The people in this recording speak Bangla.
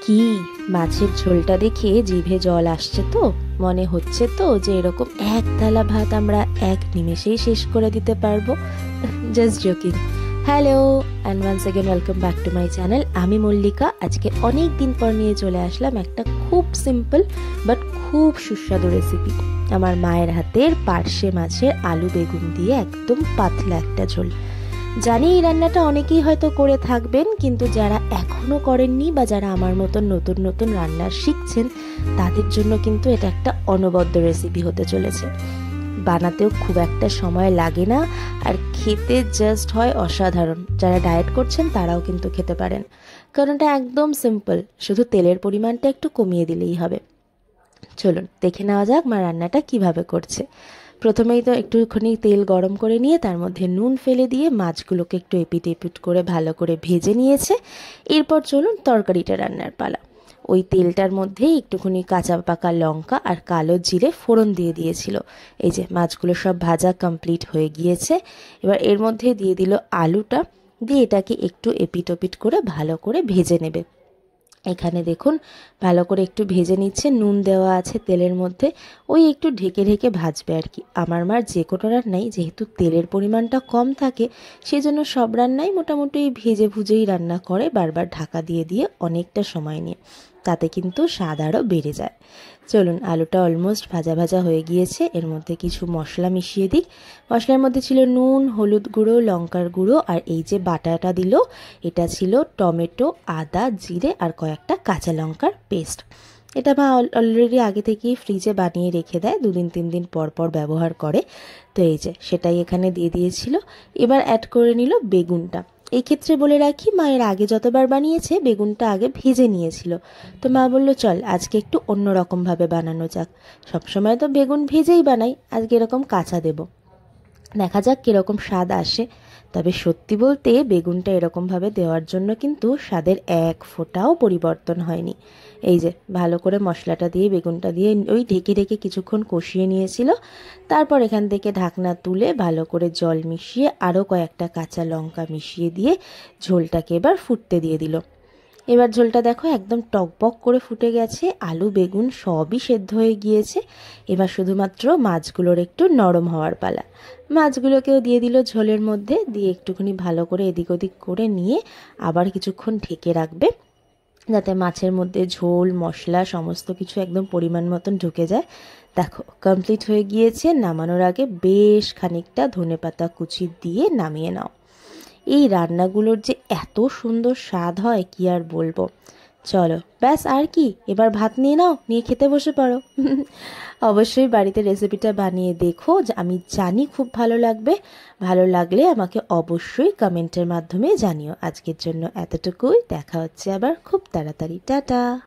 কি মাছের ঝোলটা দেখে জিভে জল আসছে তো? মনে হচ্ছে তো যে এরকম এক থালা ভাত আমরা এক নিমেষেই শেষ করে দিতে পারবো। Just joking. Hello and once again welcome back to my channel. আমি মল্লিকা। আজকে অনেক দিন পর নিয়ে চলে আসলাম একটা খুব সিম্পল বাট খুব সুস্বাদু রেসিপি। আমার মায়ের হাতের পার্শে মাছের আলু বেগুন দিয়ে একদম পাতলা একটা ঝোল। জানি এই রান্নাটা অনেকেই হয়তো করে থাকবেন, কিন্তু যারা এখনও করেননি বা যারা আমার মতন নতুন নতুন রান্না শিখছেন তাদের জন্য কিন্তু এটা একটা অনবদ্য রেসিপি হতে চলেছে। বানাতেও খুব একটা সময় লাগে না, আর খেতে জাস্ট হয় অসাধারণ। যারা ডায়েট করছেন তারাও কিন্তু খেতে পারেন, কারণ এটা একদম সিম্পল, শুধু তেলের পরিমাণটা একটু কমিয়ে দিলেই হবে। চলুন দেখে নেওয়া যাক মা রান্নাটা কিভাবে করছে। প্রথমেই তো একটুখানি তেল গরম করে নিয়ে তার মধ্যে নুন ফেলে দিয়ে মাছগুলোকে একটু এপিট এপিট করে ভালো করে ভেজে নিয়েছে। এরপর চলুন তরকারিটা রান্নার পালা। ওই তেলটার মধ্যেই একটুখানি কাঁচা পাকা লঙ্কা আর কালো জিরে ফোড়ন দিয়ে দিয়েছিল। এই যে মাছগুলো সব ভাজা কমপ্লিট হয়ে গিয়েছে। এবার এর মধ্যে দিয়ে দিল আলুটা, দিয়ে এটাকে একটু এপিট ওপিট করে ভালো করে ভেজে নেবে। এখানে দেখুন ভালো করে একটু ভেজে নিচ্ছে, নুন দেওয়া আছে তেলের মধ্যে, ওই একটু ঢেকে ঢেকে ভাজবে আর কি। আমার মার যে কোনো রান্নাই যেহেতু তেলের পরিমাণটা কম থাকে, সেই জন্য সব রান্নাই মোটামুটি ভেজে ভুজেই রান্না করে, বারবার ঢাকা দিয়ে দিয়ে অনেকটা সময় নিয়ে। তাতে কিন্তু স্বাদ আরও বেড়ে যায়। চলুন, আলুটা অলমোস্ট ভাজা ভাজা হয়ে গিয়েছে। এর মধ্যে কিছু মশলা মিশিয়ে দিই। মশলার মধ্যে ছিল নুন, হলুদ গুঁড়ো, লঙ্কার গুঁড়ো, আর এই যে বাটাটা দিল এটা ছিল টমেটো, আদা, জিরে আর কয়েকটা কাঁচা লঙ্কার পেস্ট। এটা মা অলরেডি আগে থেকেই ফ্রিজে বানিয়ে রেখে দেয়, 2-3 দিন পর পর ব্যবহার করে। তো এই যে সেটাই এখানে দিয়ে দিয়েছিল। এবার অ্যাড করে নিল বেগুনটা। এই ক্ষেত্রে বলে রাখি, মায়ের আগে যতবার বানিয়েছে বেগুনটা আগে ভেজে নিয়েছিল। তো মা বলল চল আজকে একটু অন্যরকমভাবে বানানো যাক, সবসময় তো বেগুন ভেজেই বানাই, আজকে এরকম কাঁচা দেব, দেখা যাক কীরকম স্বাদ আসে। তবে সত্যি বলতে বেগুনটা এরকমভাবে দেওয়ার জন্য কিন্তু স্বাদের এক ফোঁটাও পরিবর্তন হয়নি। এই যে ভালো করে মশলাটা দিয়ে বেগুনটা দিয়ে ওই ঢেকে ঢেকে কিছুক্ষণ কষিয়ে নিয়েছিল। তারপর এখান থেকে ঢাকনা তুলে ভালো করে জল মিশিয়ে আরও কয়েকটা কাঁচা লঙ্কা মিশিয়ে দিয়ে ঝোলটাকে এবার ফুটতে দিয়ে দিল। এবার ঝোলটা দেখো একদম টকবক করে ফুটে গেছে, আলু বেগুন সবই সেদ্ধ হয়ে গিয়েছে। এবার শুধুমাত্র মাছগুলোর একটু নরম হওয়ার পালা। মাছগুলোকেও দিয়ে দিল ঝোলের মধ্যে, দিয়ে একটুখানি ভালো করে এদিক ওদিক করে নিয়ে আবার কিছুক্ষণ ঢেকে রাখবে, যাতে মাছের মধ্যে ঝোল মশলা সমস্ত কিছু একদম পরিমাণ মতন ঢুকে যায়। দেখো কমপ্লিট হয়ে গিয়েছে। নামানোর আগে বেশ খানিকটা ধনেপাতা কুচি দিয়ে নামিয়ে নাও। এই রান্নাগুলোর যে এত সুন্দর স্বাদ হয় কি আর বলবো। চলো ব্যাস, আর কি, এবার ভাত নিয়ে নাও, নিয়ে খেতে বসে পড়ো। অবশ্যই বাড়িতে রেসিপিটা বানিয়ে দেখো, আমি জানি খুব ভালো লাগবে। ভালো লাগলে আমাকে অবশ্যই কমেন্টের মাধ্যমে জানিও। আজকের জন্য এতটুকুই, দেখা হচ্ছে আবার খুব তাড়াতাড়ি। টাটা।